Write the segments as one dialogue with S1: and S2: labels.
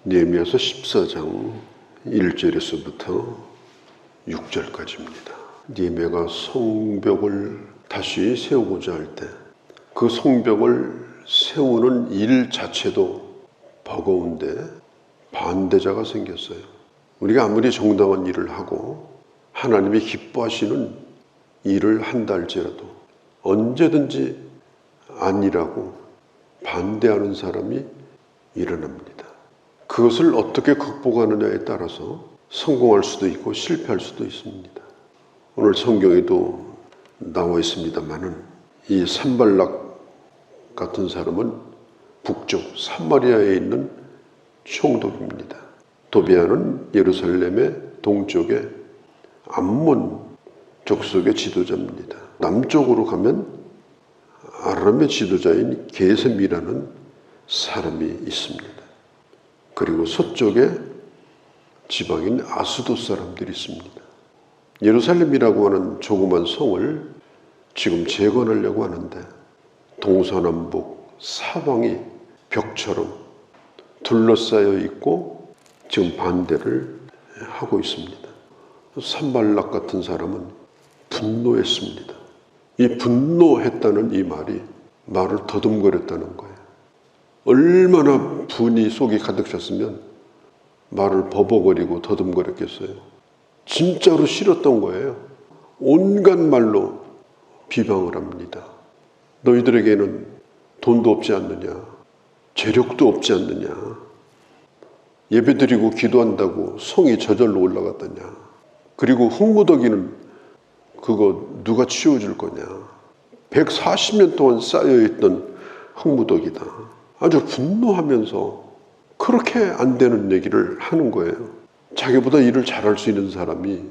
S1: 느헤미야서 14장 1절에서부터 6절까지입니다. 느헤미야가 성벽을 다시 세우고자 할 때 그 성벽을 세우는 일 자체도 버거운데 반대자가 생겼어요. 우리가 아무리 정당한 일을 하고 하나님이 기뻐하시는 일을 한다 할지라도 언제든지 아니라고 반대하는 사람이 일어납니다. 그것을 어떻게 극복하느냐에 따라서 성공할 수도 있고 실패할 수도 있습니다. 오늘 성경에도 나와 있습니다만은 이 산발락 같은 사람은 북쪽 사마리아에 있는 총독입니다. 도비아는 예루살렘의 동쪽에 암몬 족속의 지도자입니다. 남쪽으로 가면 아람의 지도자인 게셈이라는 사람이 있습니다. 그리고 서쪽에 지방인 아수도 사람들이 있습니다. 예루살렘이라고 하는 조그만 성을 지금 재건하려고 하는데 동서남북 사방이 벽처럼 둘러싸여 있고 지금 반대를 하고 있습니다. 산발락 같은 사람은 분노했습니다. 이 분노했다는 이 말이 말을 더듬거렸다는 거예요. 얼마나 분이 속이 가득 찼으면 말을 버벅거리고 더듬거렸겠어요. 진짜로 싫었던 거예요. 온갖 말로 비방을 합니다. 너희들에게는 돈도 없지 않느냐, 재력도 없지 않느냐, 예배드리고 기도한다고 성이 저절로 올라갔다냐, 그리고 흙무더기는 그거 누가 치워줄 거냐, 140년 동안 쌓여있던 흙무더기다. 아주 분노하면서 그렇게 안 되는 얘기를 하는 거예요. 자기보다 일을 잘할 수 있는 사람이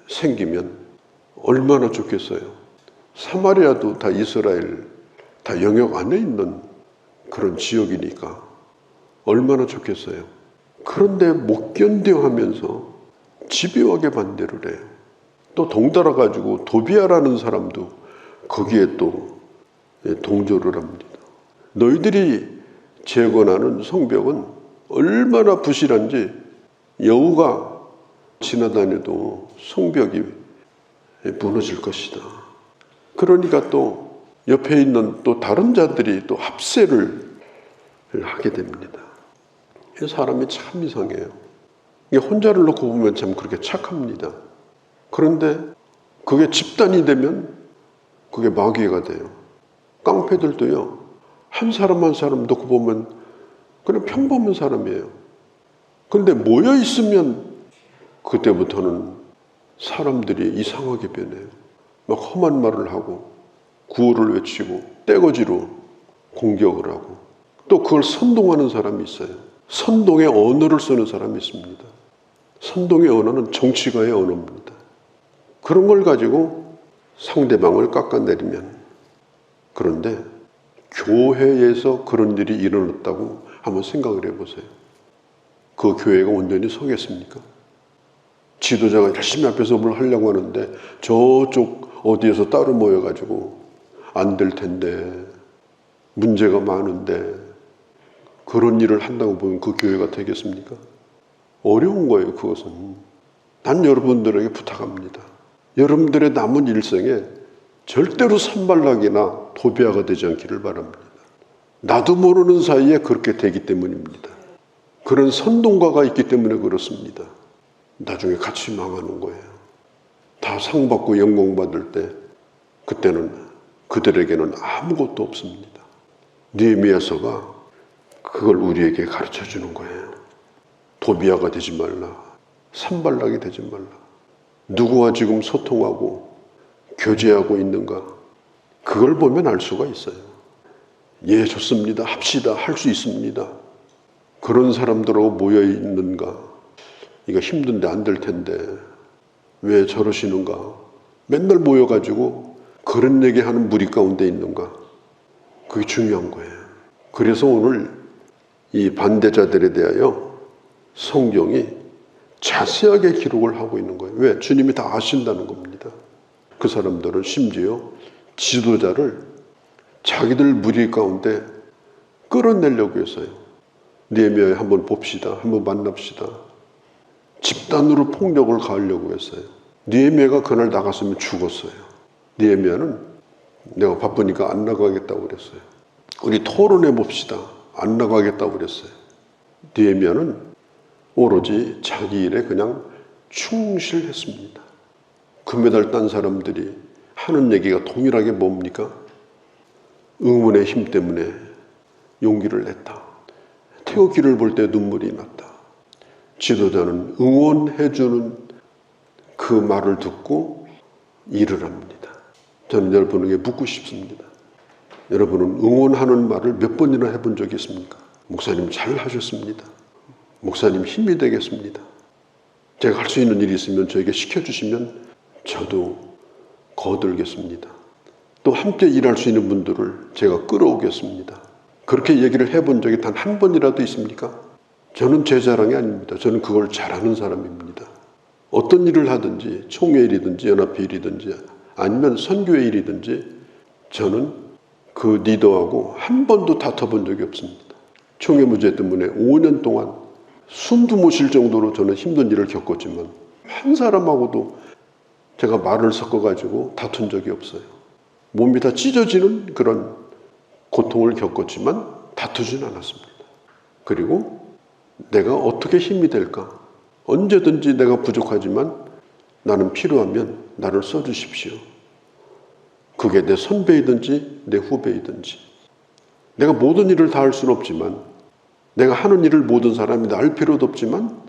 S1: 생기면 얼마나 좋겠어요. 사마리아도 다 이스라엘 다 영역 안에 있는 그런 지역이니까 얼마나 좋겠어요. 그런데 못 견뎌 하면서 집요하게 반대를 해요. 또 덩달아 가지고 도비아라는 사람도 거기에 또 동조를 합니다. 너희들이 재건하는 성벽은 얼마나 부실한지 여우가 지나다녀도 성벽이 무너질 것이다. 그러니까 또 옆에 있는 또 다른 자들이 또 합세를 하게 됩니다. 이 사람이 참 이상해요. 혼자를 놓고 보면 참 그렇게 착합니다. 그런데 그게 집단이 되면 그게 마귀가 돼요. 깡패들도요, 한 사람 한 사람 놓고 보면 그냥 평범한 사람이에요. 그런데 모여 있으면 그때부터는 사람들이 이상하게 변해요. 막 험한 말을 하고 구호를 외치고 떼거지로 공격을 하고 또 그걸 선동하는 사람이 있어요. 선동의 언어를 쓰는 사람이 있습니다. 선동의 언어는 정치가의 언어입니다. 그런 걸 가지고 상대방을 깎아내리면, 그런데 교회에서 그런 일이 일어났다고 한번 생각을 해보세요. 그 교회가 온전히 서겠습니까? 지도자가 열심히 앞에서 뭘 하려고 하는데 저쪽 어디에서 따로 모여가지고 안 될 텐데, 문제가 많은데 그런 일을 한다고 보면 그 교회가 되겠습니까? 어려운 거예요. 그것은. 난 여러분들에게 부탁합니다. 여러분들의 남은 일생에 절대로 산발락이나 도비아가 되지 않기를 바랍니다. 나도 모르는 사이에 그렇게 되기 때문입니다. 그런 선동가가 있기 때문에 그렇습니다. 나중에 같이 망하는 거예요. 다 상 받고 영광 받을 때 그때는 그들에게는 아무것도 없습니다. 느헤미야서가 그걸 우리에게 가르쳐 주는 거예요. 도비아가 되지 말라. 산발락이 되지 말라. 누구와 지금 소통하고 교제하고 있는가? 그걸 보면 알 수가 있어요. 예, 좋습니다. 합시다. 할 수 있습니다. 그런 사람들하고 모여 있는가? 이거 힘든데 안 될 텐데 왜 저러시는가? 맨날 모여가지고 그런 얘기하는 무리 가운데 있는가? 그게 중요한 거예요. 그래서 오늘 이 반대자들에 대하여 성경이 자세하게 기록을 하고 있는 거예요. 왜? 주님이 다 아신다는 겁니다. 그 사람들은 심지어 지도자를 자기들 무리 가운데 끌어내려고 했어요. 느헤미야 한번 봅시다. 한번 만납시다. 집단으로 폭력을 가하려고 했어요. 느헤미야가 그날 나갔으면 죽었어요. 느헤미야는 내가 바쁘니까 안 나가겠다고 그랬어요. 우리 토론해 봅시다. 안 나가겠다고 그랬어요. 느헤미야는 오로지 자기 일에 그냥 충실했습니다. 금메달 딴 사람들이 하는 얘기가 동일하게 뭡니까? 응원의 힘 때문에 용기를 냈다. 태극기를 볼 때 눈물이 났다. 지도자는 응원해주는 그 말을 듣고 일을 합니다. 저는 여러분에게 묻고 싶습니다. 여러분은 응원하는 말을 몇 번이나 해본 적이 있습니까? 목사님 잘 하셨습니다. 목사님 힘이 되겠습니다. 제가 할 수 있는 일이 있으면 저에게 시켜주시면 저도 거들겠습니다. 또 함께 일할 수 있는 분들을 제가 끌어오겠습니다. 그렇게 얘기를 해본 적이 단 한 번이라도 있습니까? 저는 제 자랑이 아닙니다. 저는 그걸 잘하는 사람입니다. 어떤 일을 하든지 총회 일이든지 연합회 일이든지 아니면 선교회 일이든지 저는 그 리더하고 한 번도 다퉈본 적이 없습니다. 총회 무죄 때문에 5년 동안 숨도 못 쉴 정도로 저는 힘든 일을 겪었지만 한 사람하고도 제가 말을 섞어가지고 다툰 적이 없어요. 몸이 다 찢어지는 그런 고통을 겪었지만 다투진 않았습니다. 그리고 내가 어떻게 힘이 될까? 언제든지 내가 부족하지만 나는 필요하면 나를 써주십시오. 그게 내 선배이든지 내 후배이든지. 내가 모든 일을 다 할 수는 없지만 내가 하는 일을 모든 사람이 다 알 필요도 없지만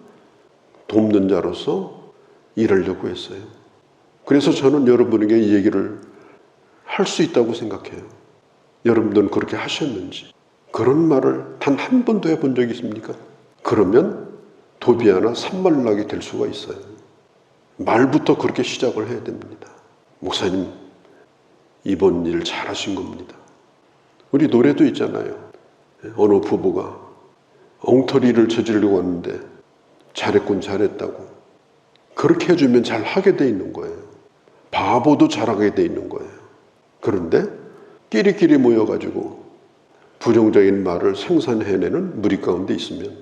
S1: 돕는 자로서 일하려고 했어요. 그래서 저는 여러분에게 이 얘기를 할 수 있다고 생각해요. 여러분들은 그렇게 하셨는지 그런 말을 단 한 번도 해본 적이 있습니까? 그러면 도비아나 산말락이 될 수가 있어요. 말부터 그렇게 시작을 해야 됩니다. 목사님 이번 일 잘하신 겁니다. 우리 노래도 있잖아요. 어느 부부가 엉터리를 저지르려고 하는데 잘했군 잘했다고 그렇게 해주면 잘하게 돼 있는 거예요. 바보도 잘하게 돼 있는 거예요. 그런데 끼리끼리 모여가지고 부정적인 말을 생산해내는 무리 가운데 있으면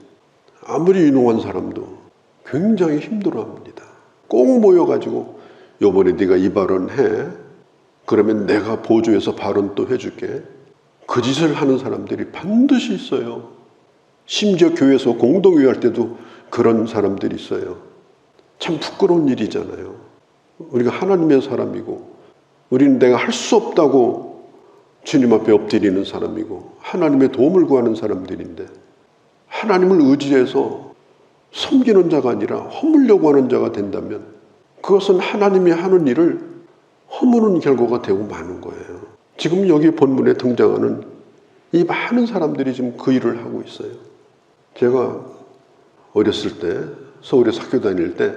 S1: 아무리 유능한 사람도 굉장히 힘들어합니다. 꼭 모여가지고 요번에 네가 이 발언 해. 그러면 내가 보조해서 발언 또 해줄게. 그 짓을 하는 사람들이 반드시 있어요. 심지어 교회에서 공동회의 할 때도 그런 사람들이 있어요. 참 부끄러운 일이잖아요. 우리가 하나님의 사람이고 우리는 내가 할 수 없다고 주님 앞에 엎드리는 사람이고 하나님의 도움을 구하는 사람들인데 하나님을 의지해서 섬기는 자가 아니라 허물려고 하는 자가 된다면 그것은 하나님이 하는 일을 허무는 결과가 되고 마는 거예요. 지금 여기 본문에 등장하는 이 많은 사람들이 지금 그 일을 하고 있어요. 제가 어렸을 때 서울에서 학교 다닐 때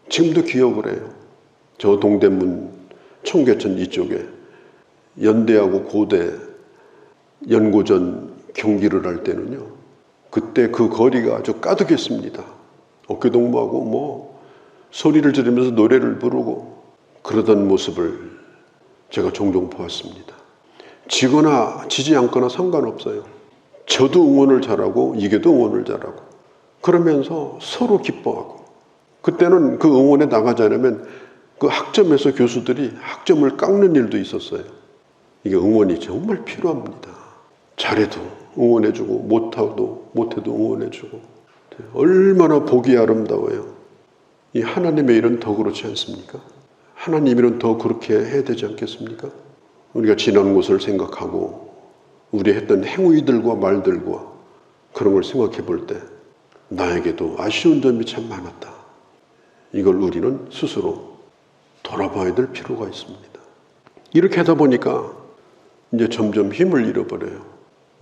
S1: 지금도 기억을 해요. 저 동대문 청계천 이쪽에 연대하고 고대 연고전 경기를 할 때는요. 그때 그 거리가 아주 가득했습니다. 어깨동무하고 뭐 소리를 지르면서 노래를 부르고 그러던 모습을 제가 종종 보았습니다. 지거나 지지 않거나 상관없어요. 저도 응원을 잘하고 이게도 응원을 잘하고 그러면서 서로 기뻐하고 그때는 그 응원에 나가지 않으면 그 학점에서 교수들이 학점을 깎는 일도 있었어요. 이게 응원이 정말 필요합니다. 잘해도 응원해주고 못해도 응원해주고 얼마나 보기 아름다워요. 이 하나님의 일은 더 그렇지 않습니까? 하나님 일은 더 그렇게 해야 되지 않겠습니까? 우리가 지난 것을 생각하고 우리 했던 행위들과 말들과 그런 걸 생각해 볼 때 나에게도 아쉬운 점이 참 많았다. 이걸 우리는 스스로 돌아봐야 될 필요가 있습니다. 이렇게 하다 보니까 이제 점점 힘을 잃어버려요.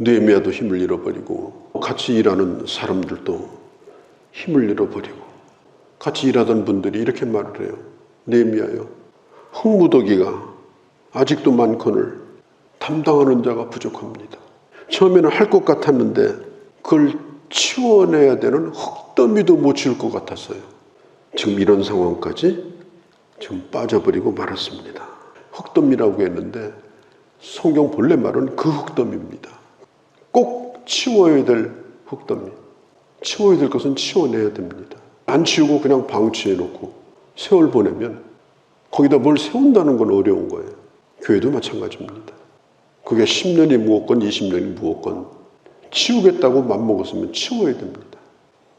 S1: 느헤미야도 힘을 잃어버리고 같이 일하는 사람들도 힘을 잃어버리고 같이 일하던 분들이 이렇게 말을 해요. 느헤미야요, 흙무더기가 아직도 많거늘 담당하는 자가 부족합니다. 처음에는 할 것 같았는데 그걸 치워내야 되는 흙더미도 못 치울 것 같았어요. 지금 이런 상황까지 지금 빠져버리고 말았습니다. 흙더미라고 했는데 성경 본래 말은 그 흙더미입니다. 꼭 치워야 될 흙더미. 치워야 될 것은 치워내야 됩니다. 안 치우고 그냥 방치해놓고 세월 보내면 거기다 뭘 세운다는 건 어려운 거예요. 교회도 마찬가지입니다. 그게 10년이 무엇건 20년이 무엇건 치우겠다고 맘먹었으면 치워야 됩니다.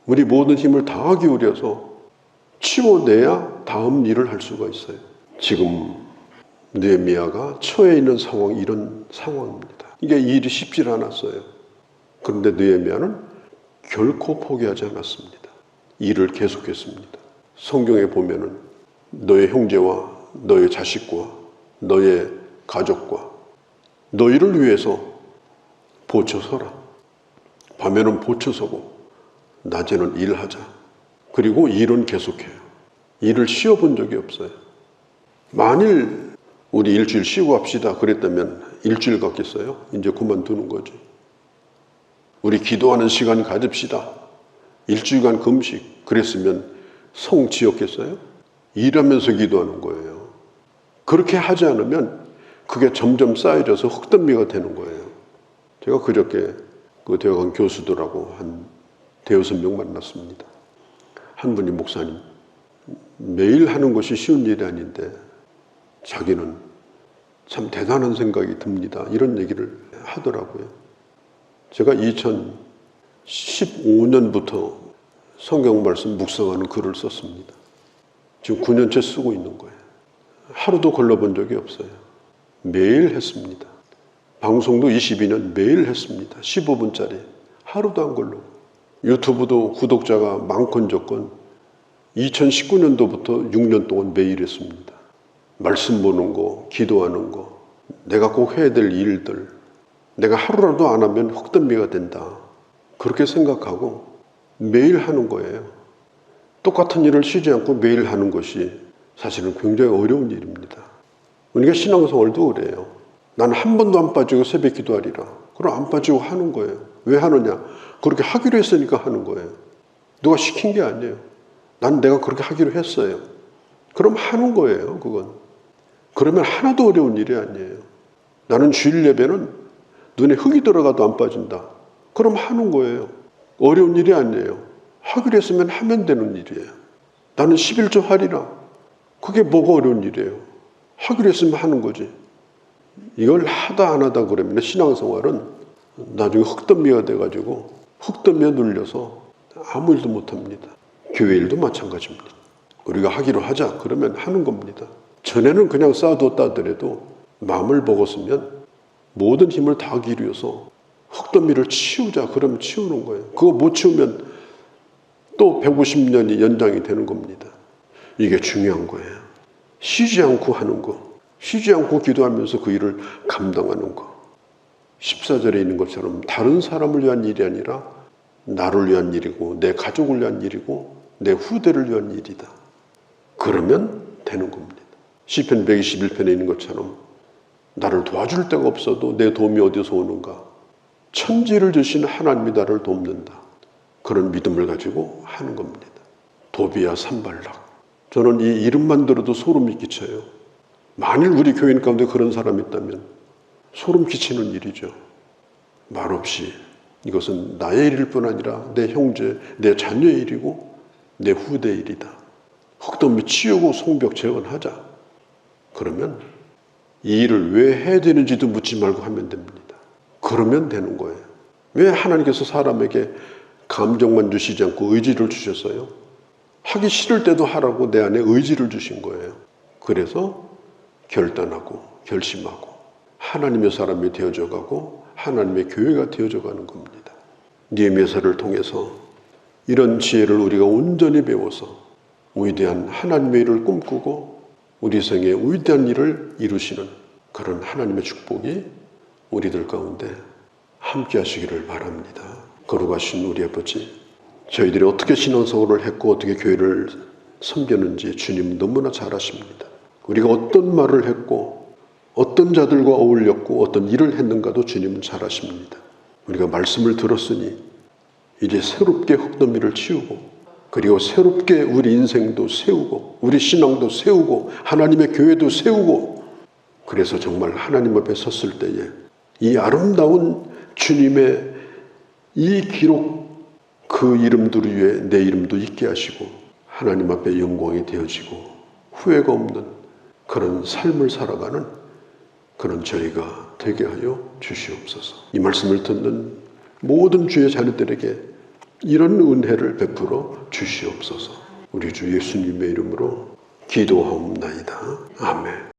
S1: 우리 모든 힘을 다 기울여서 치워내야 다음 일을 할 수가 있어요. 지금 느헤미야가 처해 있는 상황이 이런 상황입니다. 이게 일이 쉽지 않았어요. 그런데 느헤미야는 결코 포기하지 않았습니다. 일을 계속했습니다. 성경에 보면은 너의 형제와 너의 자식과 너의 가족과 너희를 위해서 보초 서라. 밤에는 보초 서고 낮에는 일하자. 그리고 일은 계속해요. 일을 쉬어본 적이 없어요. 만일 우리 일주일 쉬고 합시다 그랬다면 일주일 같겠어요? 이제 그만두는 거지. 우리 기도하는 시간 가집시다. 일주일간 금식 그랬으면 성 지었겠어요? 일하면서 기도하는 거예요. 그렇게 하지 않으면 그게 점점 쌓여져서 흙더미가 되는 거예요. 제가 그저께 그 대학원 교수들하고 한 대여섯 명 만났습니다. 한 분이 목사님, 매일 하는 것이 쉬운 일이 아닌데 자기는 참 대단한 생각이 듭니다. 이런 얘기를 하더라고요. 제가 2015년부터 성경 말씀 묵상하는 글을 썼습니다. 지금 9년째 쓰고 있는 거예요. 하루도 걸러본 적이 없어요. 매일 했습니다. 방송도 22년 매일 했습니다. 15분짜리. 하루도 안 걸르고. 유튜브도 구독자가 많건 적건 2019년도부터 6년 동안 매일 했습니다. 말씀 보는 거, 기도하는 거, 내가 꼭 해야 될 일들, 내가 하루라도 안 하면 흙더미가 된다. 그렇게 생각하고 매일 하는 거예요. 똑같은 일을 쉬지 않고 매일 하는 것이 사실은 굉장히 어려운 일입니다. 우리가 신앙생활도 그래요. 난 한 번도 안 빠지고 새벽 기도하리라. 그럼 안 빠지고 하는 거예요. 왜 하느냐? 그렇게 하기로 했으니까 하는 거예요. 누가 시킨 게 아니에요. 난 내가 그렇게 하기로 했어요. 그럼 하는 거예요, 그건. 그러면 하나도 어려운 일이 아니에요. 나는 주일 예배는 눈에 흙이 들어가도 안 빠진다. 그럼 하는 거예요. 어려운 일이 아니에요. 하기로 했으면 하면 되는 일이에요. 나는 11조 하리라. 그게 뭐가 어려운 일이에요. 하기로 했으면 하는 거지. 이걸 하다 안 하다 그러면 신앙생활은 나중에 흙더미가 돼가지고 흙더미에 눌려서 아무 일도 못합니다. 교회 일도 마찬가지입니다. 우리가 하기로 하자 그러면 하는 겁니다. 전에는 그냥 쌓아뒀다 하더라도 마음을 먹었으면 모든 힘을 다 기울여서 흙더미를 치우자 그러면 치우는 거예요. 그거 못 치우면 또 150년이 연장이 되는 겁니다. 이게 중요한 거예요. 쉬지 않고 하는 거, 쉬지 않고 기도하면서 그 일을 감당하는 거. 14절에 있는 것처럼 다른 사람을 위한 일이 아니라 나를 위한 일이고 내 가족을 위한 일이고 내 후대를 위한 일이다. 그러면 되는 겁니다. 시편 121편에 있는 것처럼 나를 도와줄 데가 없어도 내 도움이 어디서 오는가? 천지를 주신 하나님이 나를 돕는다. 그런 믿음을 가지고 하는 겁니다. 도비야 산발락. 저는 이 이름만 들어도 소름이 끼쳐요. 만일 우리 교인 가운데 그런 사람이 있다면 소름 끼치는 일이죠. 말없이 이것은 나의 일일 뿐 아니라 내 형제, 내 자녀의 일이고 내 후대의 일이다. 흙더미 치우고 성벽 재건하자. 그러면 이 일을 왜 해야 되는지도 묻지 말고 하면 됩니다. 그러면 되는 거예요. 왜 하나님께서 사람에게 감정만 주시지 않고 의지를 주셨어요? 하기 싫을 때도 하라고 내 안에 의지를 주신 거예요. 그래서 결단하고 결심하고 하나님의 사람이 되어져 가고 하나님의 교회가 되어져 가는 겁니다. 느헤미야서를 통해서 이런 지혜를 우리가 온전히 배워서 위대한 하나님의 일을 꿈꾸고 우리 생에 위대한 일을 이루시는 그런 하나님의 축복이 우리들 가운데 함께 하시기를 바랍니다. 거룩하신 우리 아버지, 저희들이 어떻게 신앙생활을 했고 어떻게 교회를 섬겼는지 주님 너무나 잘 아십니다. 우리가 어떤 말을 했고 어떤 자들과 어울렸고 어떤 일을 했는가도 주님은 잘 아십니다. 우리가 말씀을 들었으니 이제 새롭게 흙더미를 치우고 그리고 새롭게 우리 인생도 세우고 우리 신앙도 세우고 하나님의 교회도 세우고 그래서 정말 하나님 앞에 섰을 때에 이 아름다운 주님의 이 기록 그 이름들 위에 내 이름도 있게 하시고 하나님 앞에 영광이 되어지고 후회가 없는 그런 삶을 살아가는 그런 저희가 되게 하여 주시옵소서. 이 말씀을 듣는 모든 주의 자녀들에게 이런 은혜를 베풀어 주시옵소서. 우리 주 예수님의 이름으로 기도하옵나이다. 아멘.